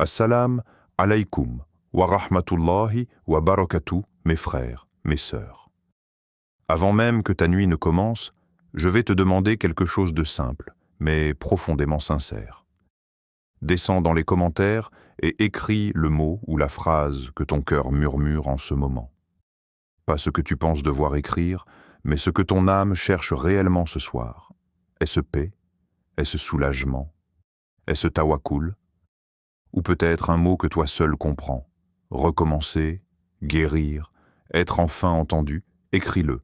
Assalam alaykoum wa rahmatullahi wa barakatuh, mes frères, mes sœurs. Avant même que ta nuit ne commence, je vais te demander quelque chose de simple, mais profondément sincère. Descends dans les commentaires et écris le mot ou la phrase que ton cœur murmure en ce moment. Pas ce que tu penses devoir écrire, mais ce que ton âme cherche réellement ce soir. Est-ce paix? Est-ce soulagement? Est-ce tawakkul? Ou peut-être un mot que toi seul comprends. Recommencer, guérir, être enfin entendu, écris-le,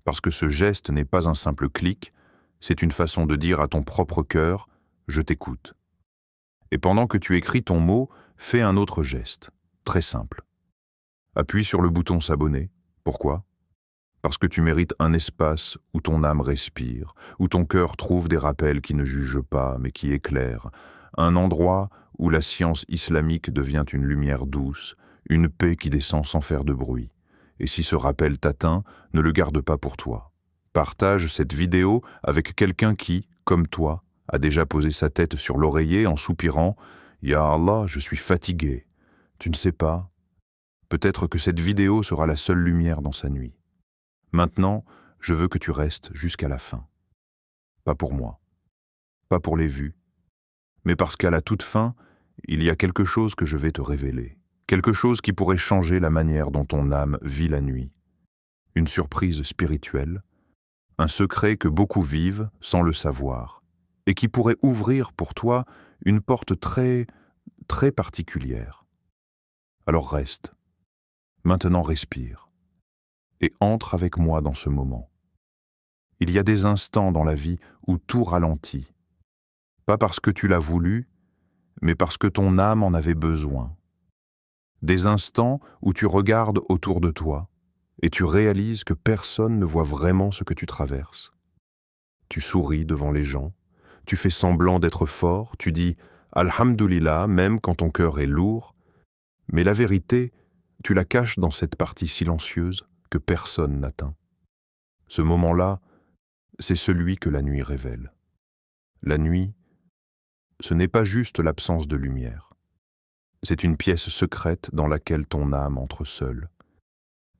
parce que ce geste n'est pas un simple clic, c'est une façon de dire à ton propre cœur « je t'écoute ». Et pendant que tu écris ton mot, fais un autre geste, très simple. Appuie sur le bouton s'abonner. Pourquoi? Parce que tu mérites un espace où ton âme respire, où ton cœur trouve des rappels qui ne jugent pas, mais qui éclairent, un endroit où la science islamique devient une lumière douce, une paix qui descend sans faire de bruit. Et si ce rappel t'atteint, ne le garde pas pour toi. Partage cette vidéo avec quelqu'un qui, comme toi, a déjà posé sa tête sur l'oreiller en soupirant « Ya Allah, je suis fatigué ». Tu ne sais pas, peut-être que cette vidéo sera la seule lumière dans sa nuit. Maintenant, je veux que tu restes jusqu'à la fin. Pas pour moi, pas pour les vues, mais parce qu'à la toute fin, il y a quelque chose que je vais te révéler, quelque chose qui pourrait changer la manière dont ton âme vit la nuit. Une surprise spirituelle, un secret que beaucoup vivent sans le savoir, et qui pourrait ouvrir pour toi une porte très particulière. Alors reste, maintenant respire, et entre avec moi dans ce moment. Il y a des instants dans la vie où tout ralentit, pas parce que tu l'as voulu, mais parce que ton âme en avait besoin. Des instants où tu regardes autour de toi et tu réalises que personne ne voit vraiment ce que tu traverses. Tu souris devant les gens, tu fais semblant d'être fort, tu dis « Alhamdulillah » même quand ton cœur est lourd, mais la vérité, tu la caches dans cette partie silencieuse que personne n'atteint. Ce moment-là, c'est celui que la nuit révèle. La nuit, ce n'est pas juste l'absence de lumière. C'est une pièce secrète dans laquelle ton âme entre seule.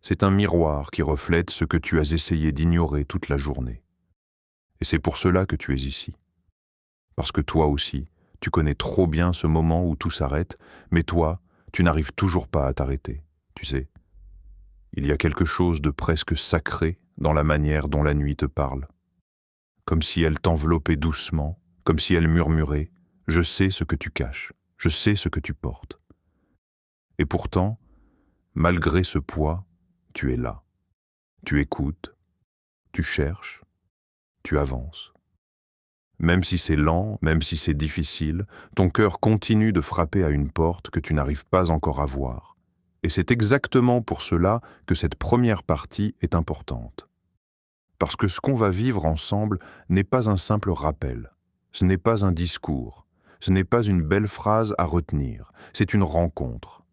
C'est un miroir qui reflète ce que tu as essayé d'ignorer toute la journée. Et c'est pour cela que tu es ici. Parce que toi aussi, tu connais trop bien ce moment où tout s'arrête, mais toi, tu n'arrives toujours pas à t'arrêter, tu sais. Il y a quelque chose de presque sacré dans la manière dont la nuit te parle. Comme si elle t'enveloppait doucement, comme si elle murmurait « Je sais ce que tu caches, je sais ce que tu portes ». Et pourtant, malgré ce poids, tu es là. Tu écoutes, tu cherches, tu avances. Même si c'est lent, même si c'est difficile, ton cœur continue de frapper à une porte que tu n'arrives pas encore à voir. Et c'est exactement pour cela que cette première partie est importante. Parce que ce qu'on va vivre ensemble n'est pas un simple rappel, ce n'est pas un discours, ce n'est pas une belle phrase à retenir, c'est une rencontre.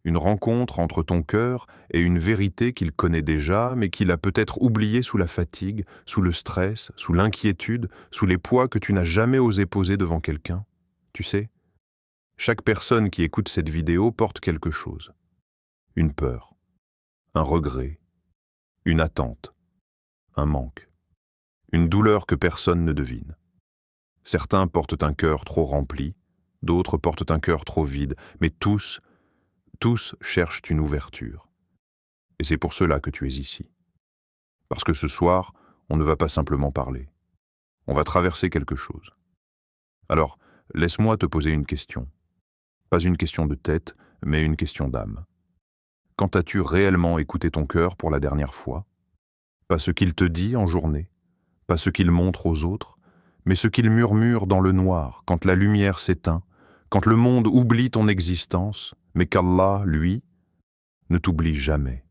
Une rencontre entre ton cœur et une vérité qu'il connaît déjà, mais qu'il a peut-être oubliée sous la fatigue, sous le stress, sous l'inquiétude, sous les poids que tu n'as jamais osé poser devant quelqu'un. Tu sais, chaque personne qui écoute cette vidéo porte quelque chose. Une peur, un regret, une attente, un manque, une douleur que personne ne devine. Certains portent un cœur trop rempli, d'autres portent un cœur trop vide, mais tous cherchent une ouverture. Et c'est pour cela que tu es ici. Parce que ce soir, on ne va pas simplement parler. On va traverser quelque chose. Alors, laisse-moi te poser une question. Pas une question de tête, mais une question d'âme. Quand as-tu réellement écouté ton cœur pour la dernière fois? Pas ce qu'il te dit en journée, pas ce qu'il montre aux autres, mais ce qu'il murmure dans le noir, quand la lumière s'éteint, quand le monde oublie ton existence, mais qu'Allah, lui, ne t'oublie jamais.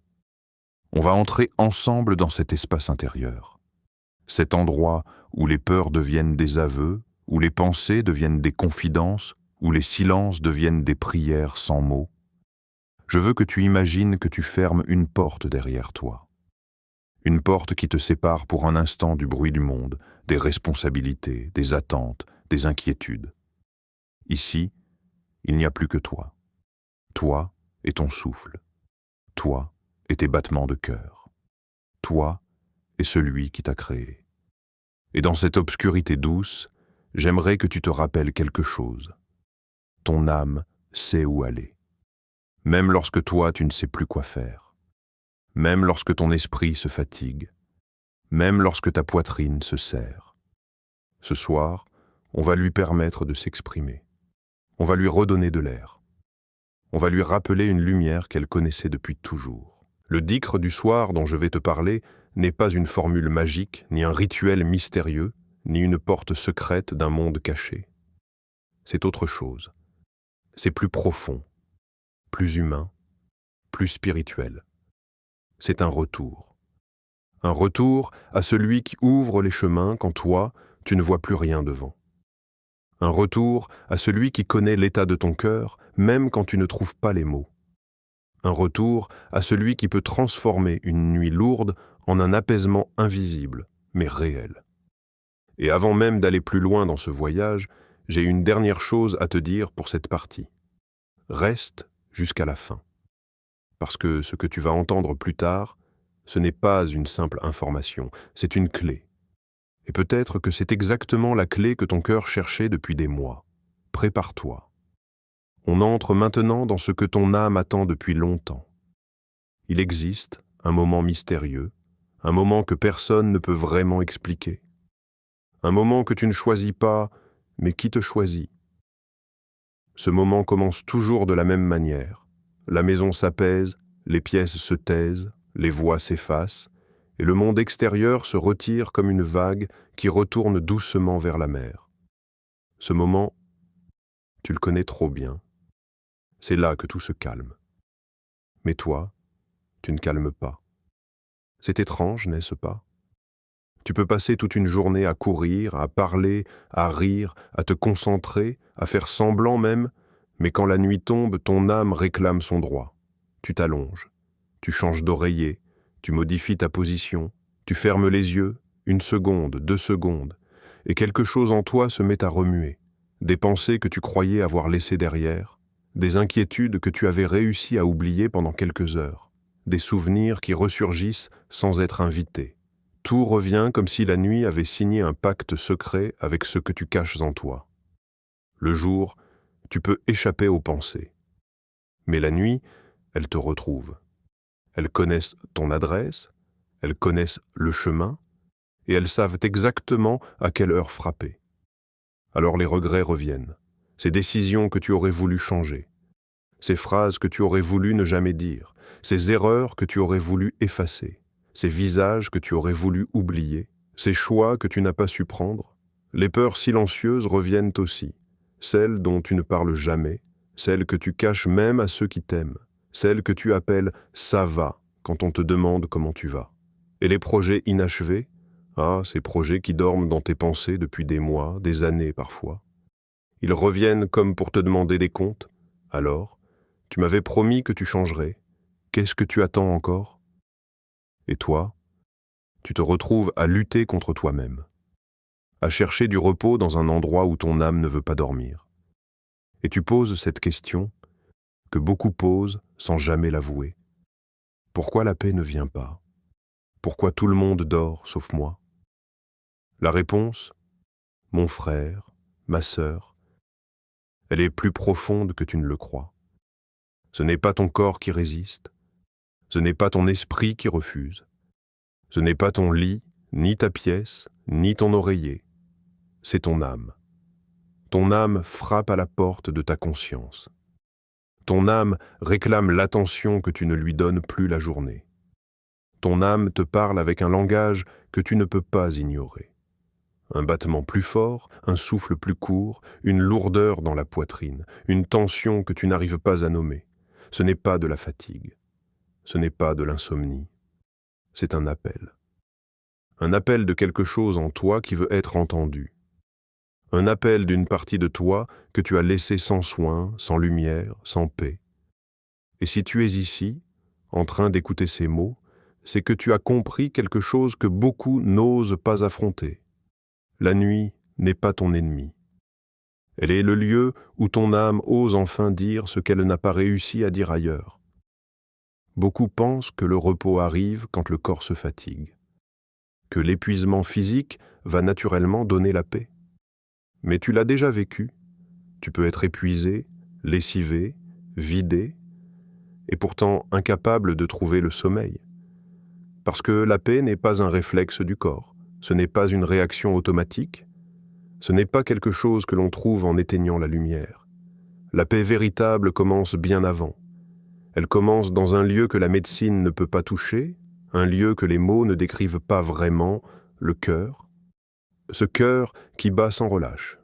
On va entrer ensemble dans cet espace intérieur. Cet endroit où les peurs deviennent des aveux, où les pensées deviennent des confidences, où les silences deviennent des prières sans mots. Je veux que tu imagines que tu fermes une porte derrière toi. Une porte qui te sépare pour un instant du bruit du monde, des responsabilités, des attentes, des inquiétudes. Ici, il n'y a plus que toi. Toi et ton souffle. Toi et tes battements de cœur. Toi et celui qui t'a créé. Et dans cette obscurité douce, j'aimerais que tu te rappelles quelque chose. Ton âme sait où aller. Même lorsque toi, tu ne sais plus quoi faire. Même lorsque ton esprit se fatigue. Même lorsque ta poitrine se serre. Ce soir, on va lui permettre de s'exprimer. On va lui redonner de l'air. On va lui rappeler une lumière qu'elle connaissait depuis toujours. Le dhikr du soir dont je vais te parler n'est pas une formule magique, ni un rituel mystérieux, ni une porte secrète d'un monde caché. C'est autre chose. C'est plus profond, plus humain, plus spirituel. C'est un retour. Un retour à celui qui ouvre les chemins quand toi, tu ne vois plus rien devant. Un retour à celui qui connaît l'état de ton cœur, même quand tu ne trouves pas les mots. Un retour à celui qui peut transformer une nuit lourde en un apaisement invisible, mais réel. Et avant même d'aller plus loin dans ce voyage, j'ai une dernière chose à te dire pour cette partie. Reste jusqu'à la fin. Parce que ce que tu vas entendre plus tard, ce n'est pas une simple information, c'est une clé. Et peut-être que c'est exactement la clé que ton cœur cherchait depuis des mois. Prépare-toi. On entre maintenant dans ce que ton âme attend depuis longtemps. Il existe un moment mystérieux, un moment que personne ne peut vraiment expliquer. Un moment que tu ne choisis pas, mais qui te choisit. Ce moment commence toujours de la même manière. La maison s'apaise, les pièces se taisent, les voix s'effacent, et le monde extérieur se retire comme une vague qui retourne doucement vers la mer. Ce moment, tu le connais trop bien. C'est là que tout se calme. Mais toi, tu ne calmes pas. C'est étrange, n'est-ce pas? Tu peux passer toute une journée à courir, à parler, à rire, à te concentrer, à faire semblant même, mais quand la nuit tombe, ton âme réclame son droit. Tu t'allonges, tu changes d'oreiller, tu modifies ta position, tu fermes les yeux, 1 seconde, 2 secondes, et quelque chose en toi se met à remuer. Des pensées que tu croyais avoir laissées derrière, des inquiétudes que tu avais réussi à oublier pendant quelques heures, des souvenirs qui ressurgissent sans être invités. Tout revient comme si la nuit avait signé un pacte secret avec ce que tu caches en toi. Le jour, tu peux échapper aux pensées. Mais la nuit, elles te retrouvent. Elles connaissent ton adresse, elles connaissent le chemin, et elles savent exactement à quelle heure frapper. Alors les regrets reviennent, ces décisions que tu aurais voulu changer, ces phrases que tu aurais voulu ne jamais dire, ces erreurs que tu aurais voulu effacer, ces visages que tu aurais voulu oublier, ces choix que tu n'as pas su prendre. Les peurs silencieuses reviennent aussi, celles dont tu ne parles jamais, celles que tu caches même à ceux qui t'aiment, celles que tu appelles « ça va » quand on te demande comment tu vas. Et les projets inachevés, ces projets qui dorment dans tes pensées depuis des mois, des années parfois. Ils reviennent comme pour te demander des comptes. Alors, tu m'avais promis que tu changerais. Qu'est-ce que tu attends encore? Et toi, tu te retrouves à lutter contre toi-même, à chercher du repos dans un endroit où ton âme ne veut pas dormir. Et tu poses cette question que beaucoup posent sans jamais l'avouer. Pourquoi la paix ne vient pas? Pourquoi tout le monde dort sauf moi? La réponse, mon frère, ma sœur, elle est plus profonde que tu ne le crois. Ce n'est pas ton corps qui résiste, ce n'est pas ton esprit qui refuse, ce n'est pas ton lit, ni ta pièce, ni ton oreiller, c'est ton âme. Ton âme frappe à la porte de ta conscience. Ton âme réclame l'attention que tu ne lui donnes plus la journée. Ton âme te parle avec un langage que tu ne peux pas ignorer. Un battement plus fort, un souffle plus court, une lourdeur dans la poitrine, une tension que tu n'arrives pas à nommer. Ce n'est pas de la fatigue, ce n'est pas de l'insomnie, c'est un appel. Un appel de quelque chose en toi qui veut être entendu. Un appel d'une partie de toi que tu as laissée sans soin, sans lumière, sans paix. Et si tu es ici, en train d'écouter ces mots, c'est que tu as compris quelque chose que beaucoup n'osent pas affronter. La nuit n'est pas ton ennemi. Elle est le lieu où ton âme ose enfin dire ce qu'elle n'a pas réussi à dire ailleurs. Beaucoup pensent que le repos arrive quand le corps se fatigue, que l'épuisement physique va naturellement donner la paix. Mais tu l'as déjà vécu. Tu peux être épuisé, lessivé, vidé, et pourtant incapable de trouver le sommeil. Parce que la paix n'est pas un réflexe du corps, ce n'est pas une réaction automatique, ce n'est pas quelque chose que l'on trouve en éteignant la lumière. La paix véritable commence bien avant. Elle commence dans un lieu que la médecine ne peut pas toucher, un lieu que les mots ne décrivent pas vraiment, le cœur. Ce cœur qui bat sans relâche.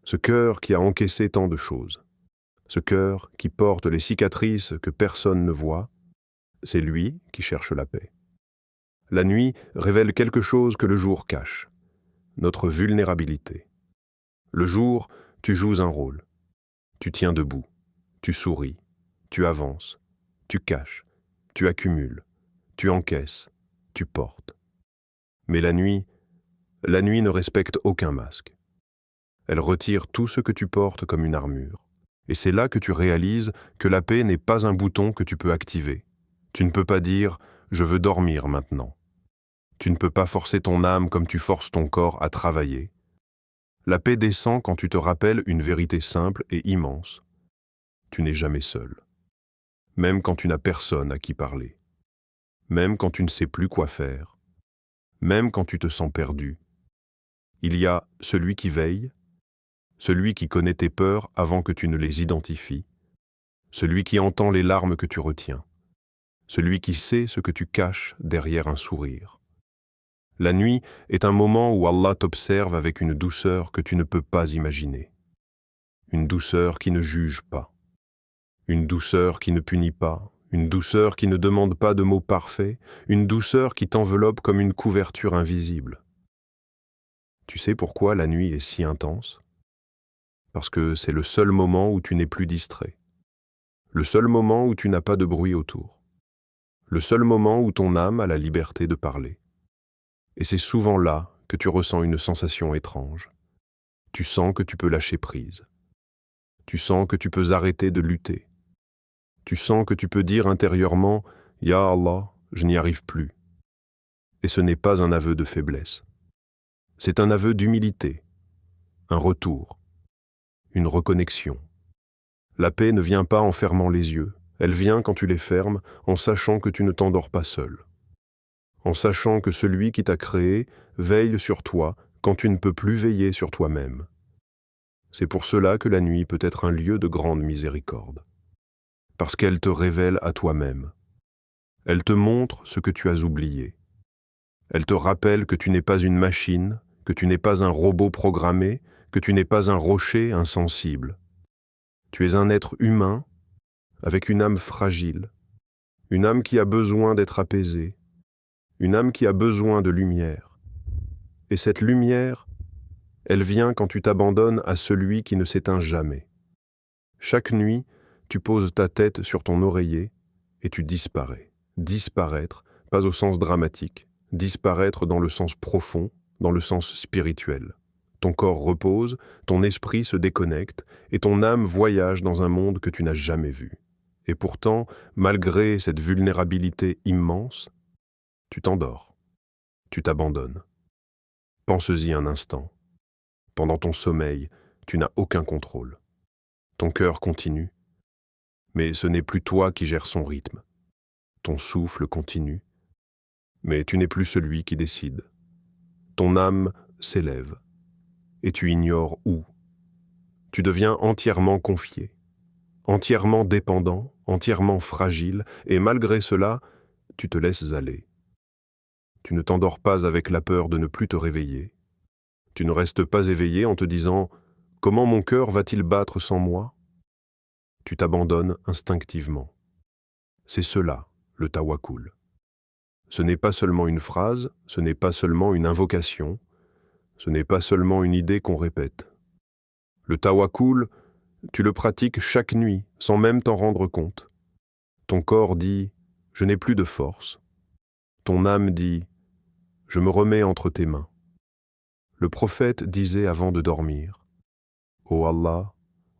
Ce cœur qui a encaissé tant de choses. Ce cœur qui porte les cicatrices que personne ne voit, c'est lui qui cherche la paix. La nuit révèle quelque chose que le jour cache, notre vulnérabilité. Le jour, tu joues un rôle. Tu tiens debout, tu souris, tu avances, tu caches, tu accumules, tu encaisses, tu portes. Mais la nuit ne respecte aucun masque. Elle retire tout ce que tu portes comme une armure. Et c'est là que tu réalises que la paix n'est pas un bouton que tu peux activer. Tu ne peux pas dire « je veux dormir maintenant ». Tu ne peux pas forcer ton âme comme tu forces ton corps à travailler. La paix descend quand tu te rappelles une vérité simple et immense. Tu n'es jamais seul. Même quand tu n'as personne à qui parler. Même quand tu ne sais plus quoi faire. Même quand tu te sens perdu. Il y a celui qui veille, celui qui connaît tes peurs avant que tu ne les identifies, celui qui entend les larmes que tu retiens, celui qui sait ce que tu caches derrière un sourire. La nuit est un moment où Allah t'observe avec une douceur que tu ne peux pas imaginer. Une douceur qui ne juge pas. Une douceur qui ne punit pas. Une douceur qui ne demande pas de mots parfaits. Une douceur qui t'enveloppe comme une couverture invisible. Tu sais pourquoi la nuit est si intense ? Parce que c'est le seul moment où tu n'es plus distrait. Le seul moment où tu n'as pas de bruit autour. Le seul moment où ton âme a la liberté de parler. Et c'est souvent là que tu ressens une sensation étrange. Tu sens que tu peux lâcher prise. Tu sens que tu peux arrêter de lutter. Tu sens que tu peux dire intérieurement « Ya Allah, je n'y arrive plus ». Et ce n'est pas un aveu de faiblesse. C'est un aveu d'humilité, un retour, une reconnexion. La paix ne vient pas en fermant les yeux, elle vient quand tu les fermes en sachant que tu ne t'endors pas seul. En sachant que celui qui t'a créé veille sur toi quand tu ne peux plus veiller sur toi-même. C'est pour cela que la nuit peut être un lieu de grande miséricorde. Parce qu'elle te révèle à toi-même. Elle te montre ce que tu as oublié. Elle te rappelle que tu n'es pas une machine, que tu n'es pas un robot programmé, que tu n'es pas un rocher insensible. Tu es un être humain avec une âme fragile, une âme qui a besoin d'être apaisée, une âme qui a besoin de lumière. Et cette lumière, elle vient quand tu t'abandonnes à celui qui ne s'éteint jamais. Chaque nuit, tu poses ta tête sur ton oreiller et tu disparais. Disparaître, pas au sens dramatique, disparaître dans le sens profond, dans le sens spirituel. Ton corps repose, ton esprit se déconnecte et ton âme voyage dans un monde que tu n'as jamais vu. Et pourtant, malgré cette vulnérabilité immense, tu t'endors, tu t'abandonnes. Pense-y un instant. Pendant ton sommeil, tu n'as aucun contrôle. Ton cœur continue, mais ce n'est plus toi qui gères son rythme. Ton souffle continue, mais tu n'es plus celui qui décide. Ton âme s'élève, et tu ignores où. Tu deviens entièrement confié, entièrement dépendant, entièrement fragile, et malgré cela, tu te laisses aller. Tu ne t'endors pas avec la peur de ne plus te réveiller. Tu ne restes pas éveillé en te disant « Comment mon cœur va-t-il battre sans moi ?» Tu t'abandonnes instinctivement. C'est cela, le tawakkul. Ce n'est pas seulement une phrase, ce n'est pas seulement une invocation, ce n'est pas seulement une idée qu'on répète. Le tawakkul, tu le pratiques chaque nuit, sans même t'en rendre compte. Ton corps dit « Je n'ai plus de force ». Ton âme dit « Je me remets entre tes mains ». Le prophète disait avant de dormir Ô Allah,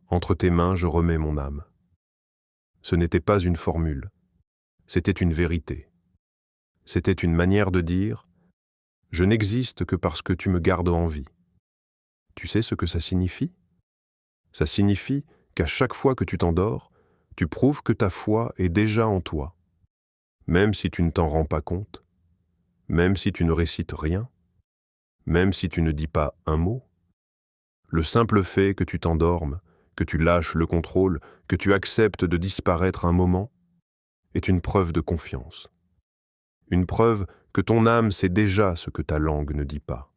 entre tes mains je remets mon âme. Ce n'était pas une formule, c'était une vérité. C'était une manière de dire « Je n'existe que parce que tu me gardes en vie ». Tu sais ce que ça signifie? Ça signifie qu'à chaque fois que tu t'endors, tu prouves que ta foi est déjà en toi, même si tu ne t'en rends pas compte, même si tu ne récites rien, même si tu ne dis pas un mot. Le simple fait que tu t'endormes, que tu lâches le contrôle, que tu acceptes de disparaître un moment, est une preuve de confiance. Une preuve que ton âme sait déjà ce que ta langue ne dit pas.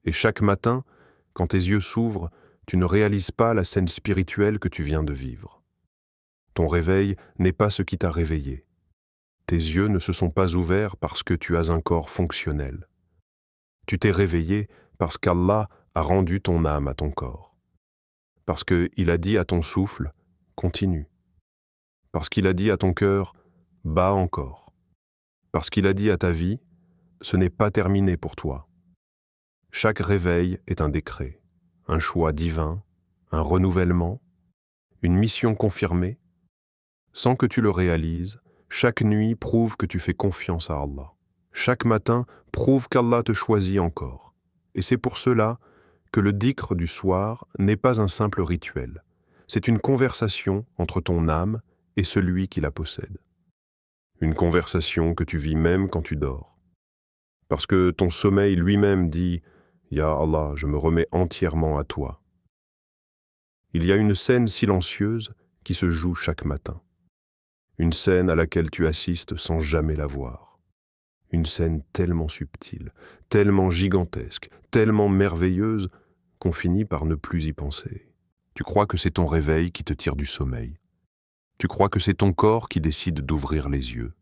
Et chaque matin, quand tes yeux s'ouvrent, tu ne réalises pas la scène spirituelle que tu viens de vivre. Ton réveil n'est pas ce qui t'a réveillé. Tes yeux ne se sont pas ouverts parce que tu as un corps fonctionnel. Tu t'es réveillé parce qu'Allah a rendu ton âme à ton corps. Parce qu'il a dit à ton souffle « continue ». Parce qu'il a dit à ton cœur « bats encore ». Parce qu'il a dit à ta vie « ce n'est pas terminé pour toi ». Chaque réveil est un décret, un choix divin, un renouvellement, une mission confirmée. Sans que tu le réalises, chaque nuit prouve que tu fais confiance à Allah. Chaque matin prouve qu'Allah te choisit encore. Et c'est pour cela que le dhikr du soir n'est pas un simple rituel. C'est une conversation entre ton âme et celui qui la possède. Une conversation que tu vis même quand tu dors. Parce que ton sommeil lui-même dit « Ya Allah, je me remets entièrement à toi ». Il y a une scène silencieuse qui se joue chaque matin. Une scène à laquelle tu assistes sans jamais la voir. Une scène tellement subtile, tellement gigantesque, tellement merveilleuse qu'on finit par ne plus y penser. Tu crois que c'est ton réveil qui te tire du sommeil. Tu crois que c'est ton corps qui décide d'ouvrir les yeux.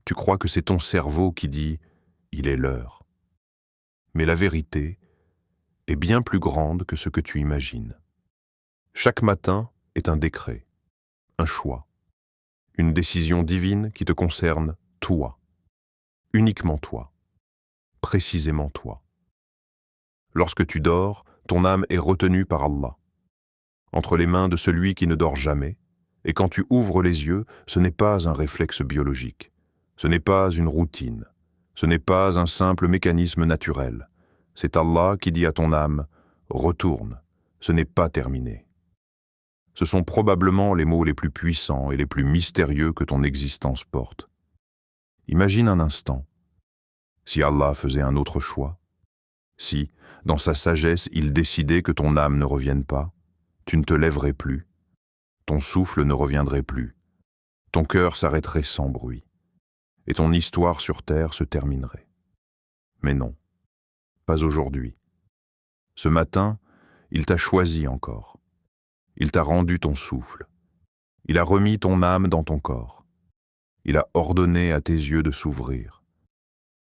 Tu crois que c'est ton cerveau qui dit « il est l'heure ». Mais la vérité est bien plus grande que ce que tu imagines. Chaque matin est un décret, un choix, une décision divine qui te concerne toi, uniquement toi, précisément toi. Lorsque tu dors, ton âme est retenue par Allah, entre les mains de celui qui ne dort jamais, et quand tu ouvres les yeux, ce n'est pas un réflexe biologique, ce n'est pas une routine, ce n'est pas un simple mécanisme naturel. C'est Allah qui dit à ton âme « Retourne, ce n'est pas terminé ». Ce sont probablement les mots les plus puissants et les plus mystérieux que ton existence porte. Imagine un instant, si Allah faisait un autre choix, si, dans sa sagesse, il décidait que ton âme ne revienne pas, tu ne te lèverais plus, ton souffle ne reviendrait plus, ton cœur s'arrêterait sans bruit, et ton histoire sur terre se terminerait. Mais non, pas aujourd'hui. Ce matin, il t'a choisi encore. Il t'a rendu ton souffle. Il a remis ton âme dans ton corps. Il a ordonné à tes yeux de s'ouvrir.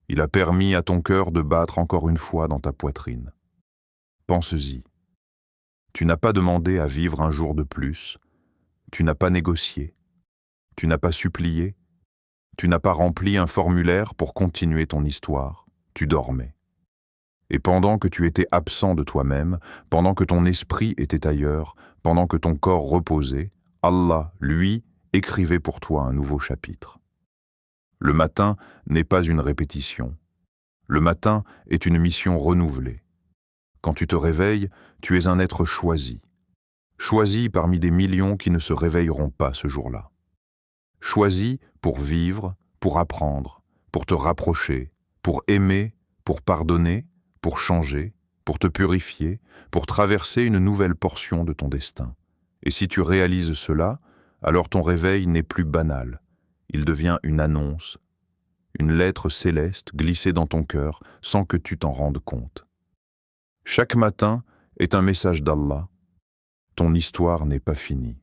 Il a permis à ton cœur de battre encore une fois dans ta poitrine. Pense-y. Tu n'as pas demandé à vivre un jour de plus. Tu n'as pas négocié. Tu n'as pas supplié. Tu n'as pas rempli un formulaire pour continuer ton histoire. Tu dormais. Et pendant que tu étais absent de toi-même, pendant que ton esprit était ailleurs, pendant que ton corps reposait, Allah, lui, écrivait pour toi un nouveau chapitre. Le matin n'est pas une répétition. Le matin est une mission renouvelée. Quand tu te réveilles, tu es un être choisi. Choisi parmi des millions qui ne se réveilleront pas ce jour-là. Choisi pour vivre, pour apprendre, pour te rapprocher, pour aimer, pour pardonner, pour changer, pour te purifier, pour traverser une nouvelle portion de ton destin. Et si tu réalises cela, alors ton réveil n'est plus banal. Il devient une annonce, une lettre céleste glissée dans ton cœur sans que tu t'en rendes compte. Chaque matin est un message d'Allah. Ton histoire n'est pas finie.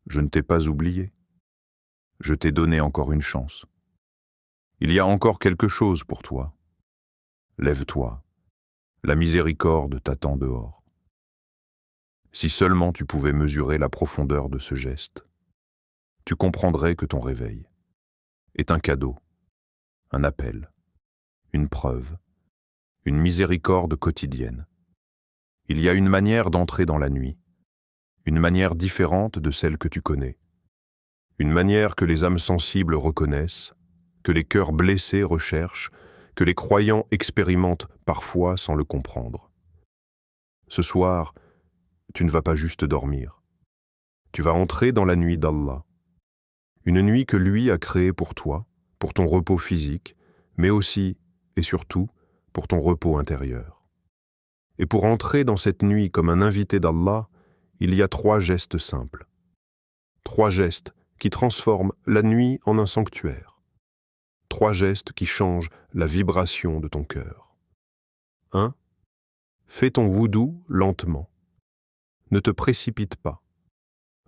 Je ne t'ai pas oublié. Je t'ai donné encore une chance. Il y a encore quelque chose pour toi. Lève-toi. La miséricorde t'attend dehors. Si seulement tu pouvais mesurer la profondeur de ce geste, tu comprendrais que ton réveil est un cadeau, un appel, une preuve, une miséricorde quotidienne. Il y a une manière d'entrer dans la nuit, une manière différente de celle que tu connais, une manière que les âmes sensibles reconnaissent, que les cœurs blessés recherchent, que les croyants expérimentent parfois sans le comprendre. Ce soir, tu ne vas pas juste dormir. Tu vas entrer dans la nuit d'Allah, une nuit que lui a créée pour toi, pour ton repos physique, mais aussi et surtout pour ton repos intérieur. Et pour entrer dans cette nuit comme un invité d'Allah, il y a 3 gestes simples. 3 gestes qui transforment la nuit en un sanctuaire. 3 gestes qui changent la vibration de ton cœur. 1. Fais ton wudu lentement. Ne te précipite pas.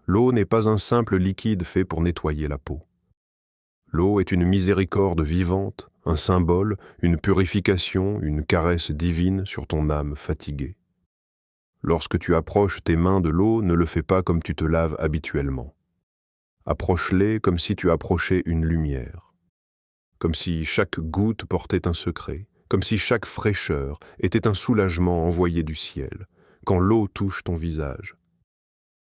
L'eau n'est pas un simple liquide fait pour nettoyer la peau. L'eau est une miséricorde vivante, un symbole, une purification, une caresse divine sur ton âme fatiguée. Lorsque tu approches tes mains de l'eau, ne le fais pas comme tu te laves habituellement. Approche-les comme si tu approchais une lumière, comme si chaque goutte portait un secret, comme si chaque fraîcheur était un soulagement envoyé du ciel, quand l'eau touche ton visage.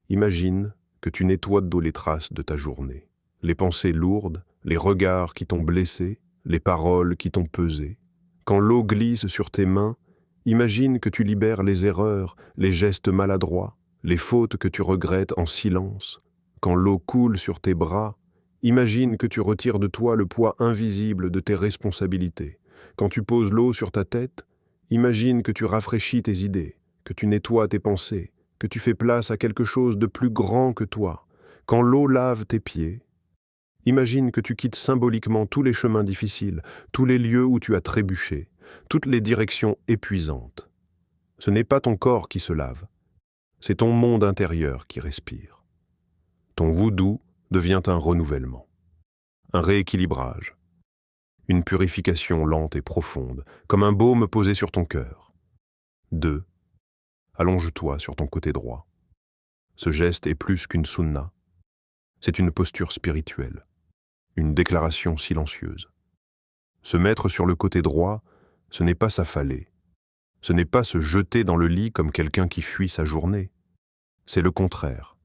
Imagine que tu nettoies d'eau les traces de ta journée, les pensées lourdes, les regards qui t'ont blessé, les paroles qui t'ont pesé. Quand l'eau glisse sur tes mains, imagine que tu libères les erreurs, les gestes maladroits, les fautes que tu regrettes en silence. Quand l'eau coule sur tes bras, imagine que tu retires de toi le poids invisible de tes responsabilités. Quand tu poses l'eau sur ta tête, imagine que tu rafraîchis tes idées, que tu nettoies tes pensées, que tu fais place à quelque chose de plus grand que toi. Quand l'eau lave tes pieds, imagine que tu quittes symboliquement tous les chemins difficiles, tous les lieux où tu as trébuché, toutes les directions épuisantes. Ce n'est pas ton corps qui se lave, c'est ton monde intérieur qui respire. Ton wudu devient un renouvellement, un rééquilibrage, une purification lente et profonde, comme un baume posé sur ton cœur. 2. Allonge-toi sur ton côté droit. Ce geste est plus qu'une sunna, c'est une posture spirituelle, une déclaration silencieuse. Se mettre sur le côté droit, ce n'est pas s'affaler, ce n'est pas se jeter dans le lit comme quelqu'un qui fuit sa journée, c'est le contraire.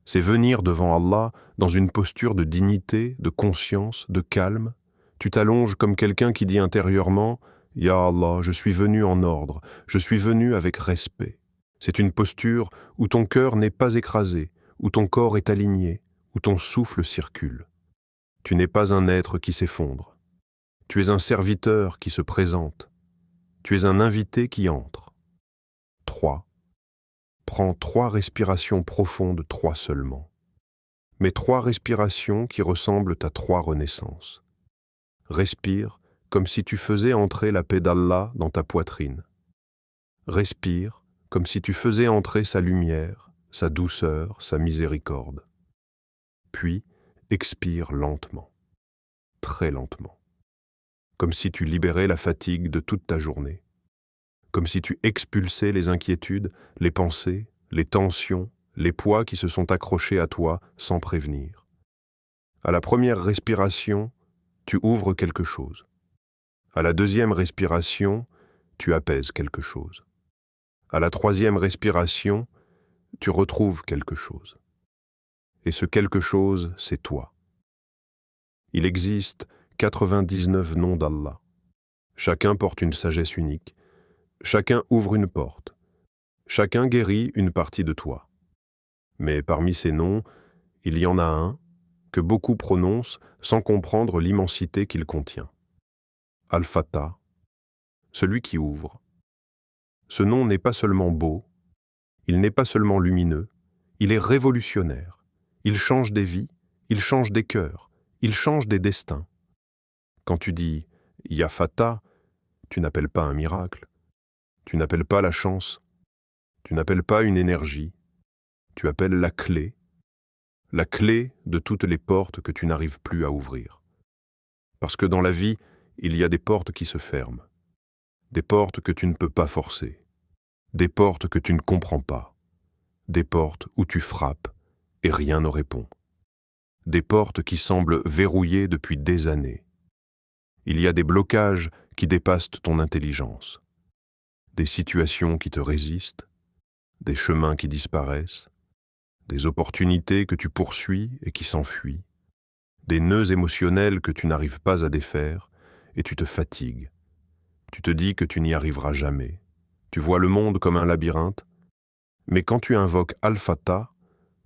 C'est venir devant Allah dans une posture de dignité, de conscience, de calme. Tu t'allonges comme quelqu'un qui dit intérieurement « Ya Allah, je suis venu en ordre, je suis venu avec respect ». C'est une posture où ton cœur n'est pas écrasé, où ton corps est aligné, où ton souffle circule. Tu n'es pas un être qui s'effondre. Tu es un serviteur qui se présente. Tu es un invité qui entre. 3. Prends 3 respirations profondes, 3 seulement. Mais 3 respirations qui ressemblent à 3 renaissances. Respire comme si tu faisais entrer la paix d'Allah dans ta poitrine. Respire comme si tu faisais entrer sa lumière, sa douceur, sa miséricorde. Puis, expire lentement, très lentement, comme si tu libérais la fatigue de toute ta journée, comme si tu expulsais les inquiétudes, les pensées, les tensions, les poids qui se sont accrochés à toi sans prévenir. À la première respiration, tu ouvres quelque chose. À la deuxième respiration, tu apaises quelque chose. À la troisième respiration, tu retrouves quelque chose. Et ce quelque chose, c'est toi. Il existe 99 noms d'Allah. Chacun porte une sagesse unique. Chacun ouvre une porte. Chacun guérit une partie de toi. Mais parmi ces noms, il y en a un que beaucoup prononcent sans comprendre l'immensité qu'il contient. Al-Fattah, celui qui ouvre. Ce nom n'est pas seulement beau, il n'est pas seulement lumineux, il est révolutionnaire. Il change des vies, il change des cœurs, il change des destins. Quand tu dis « Ya Fattah », tu n'appelles pas un miracle, tu n'appelles pas la chance, tu n'appelles pas une énergie, tu appelles la clé de toutes les portes que tu n'arrives plus à ouvrir. Parce que dans la vie, il y a des portes qui se ferment, des portes que tu ne peux pas forcer, des portes que tu ne comprends pas, des portes où tu frappes et rien ne répond, des portes qui semblent verrouillées depuis des années. Il y a des blocages qui dépassent ton intelligence. des situations qui te résistent, des chemins qui disparaissent, des opportunités que tu poursuis et qui s'enfuient, des nœuds émotionnels que tu n'arrives pas à défaire et tu te fatigues. Tu te dis que tu n'y arriveras jamais. Tu vois le monde comme un labyrinthe, mais quand tu invoques Al-Fatah,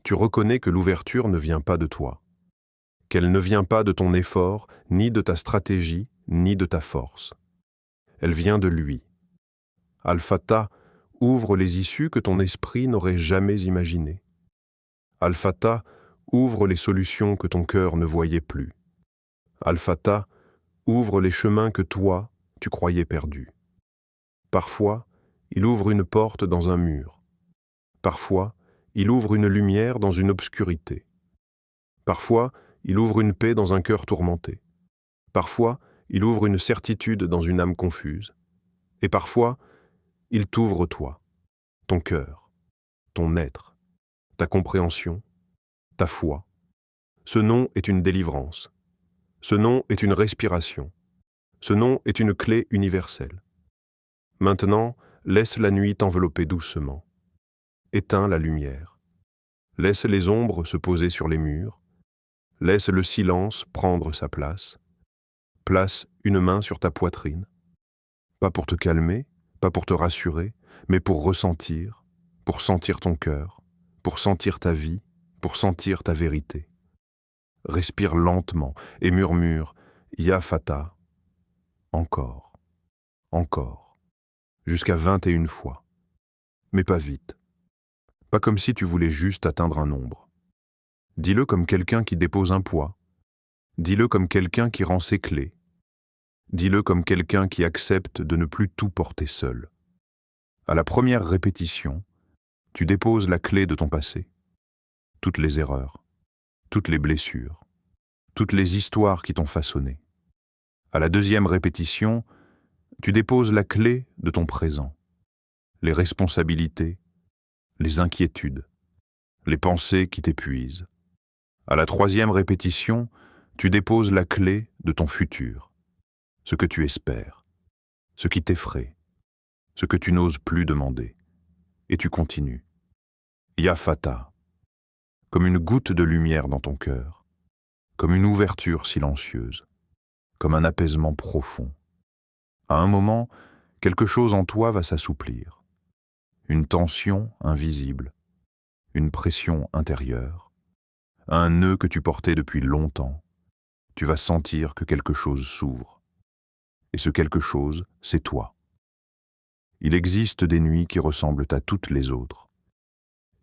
tu reconnais que l'ouverture ne vient pas de toi, qu'elle ne vient pas de ton effort, ni de ta stratégie, ni de ta force. Elle vient de lui. Al-Fatah ouvre les issues que ton esprit n'aurait jamais imaginées. Al-Fatah ouvre les solutions que ton cœur ne voyait plus. Al-Fatah ouvre les chemins que toi, tu croyais perdus. Parfois, il ouvre une porte dans un mur. Parfois, il ouvre une lumière dans une obscurité. Parfois, il ouvre une paix dans un cœur tourmenté. Parfois, il ouvre une certitude dans une âme confuse. Et parfois, il t'ouvre toi, ton cœur, ton être, ta compréhension, ta foi. Ce nom est une délivrance. Ce nom est une respiration. Ce nom est une clé universelle. Maintenant, laisse la nuit t'envelopper doucement. Éteins la lumière. Laisse les ombres se poser sur les murs. Laisse le silence prendre sa place. Place une main sur ta poitrine. Pas pour te calmer, pas pour te rassurer, mais pour ressentir, pour sentir ton cœur, pour sentir ta vie, pour sentir ta vérité. Respire lentement et murmure « Ya Fatah » encore, encore, jusqu'à 21 fois. Mais pas vite. Pas comme si tu voulais juste atteindre un nombre. Dis-le comme quelqu'un qui dépose un poids. Dis-le comme quelqu'un qui rend ses clés. Dis-le comme quelqu'un qui accepte de ne plus tout porter seul. À la première répétition, tu déposes la clé de ton passé. Toutes les erreurs, toutes les blessures, toutes les histoires qui t'ont façonné. À la deuxième répétition, tu déposes la clé de ton présent. Les responsabilités, les inquiétudes, les pensées qui t'épuisent. À la troisième répétition, tu déposes la clé de ton futur, ce que tu espères, ce qui t'effraie, ce que tu n'oses plus demander. Et tu continues. Ya Fatah, comme une goutte de lumière dans ton cœur, comme une ouverture silencieuse, comme un apaisement profond. À un moment, quelque chose en toi va s'assouplir. Une tension invisible, une pression intérieure, un nœud que tu portais depuis longtemps. Tu vas sentir que quelque chose s'ouvre. Et ce quelque chose, c'est toi. Il existe des nuits qui ressemblent à toutes les autres.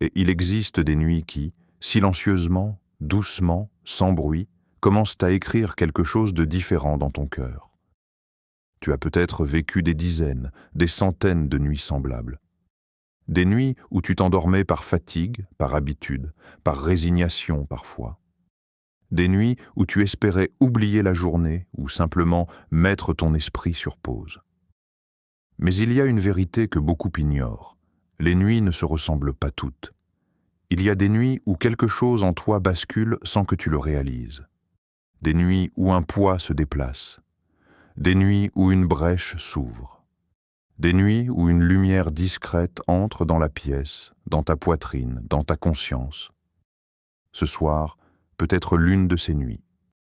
Et il existe des nuits qui, silencieusement, doucement, sans bruit, commencent à écrire quelque chose de différent dans ton cœur. Tu as peut-être vécu des dizaines, des centaines de nuits semblables. Des nuits où tu t'endormais par fatigue, par habitude, par résignation parfois. Des nuits où tu espérais oublier la journée ou simplement mettre ton esprit sur pause. Mais il y a une vérité que beaucoup ignorent. Les nuits ne se ressemblent pas toutes. Il y a des nuits où quelque chose en toi bascule sans que tu le réalises. Des nuits où un poids se déplace. Des nuits où une brèche s'ouvre. Des nuits où une lumière discrète entre dans la pièce, dans ta poitrine, dans ta conscience. Ce soir peut être l'une de ces nuits.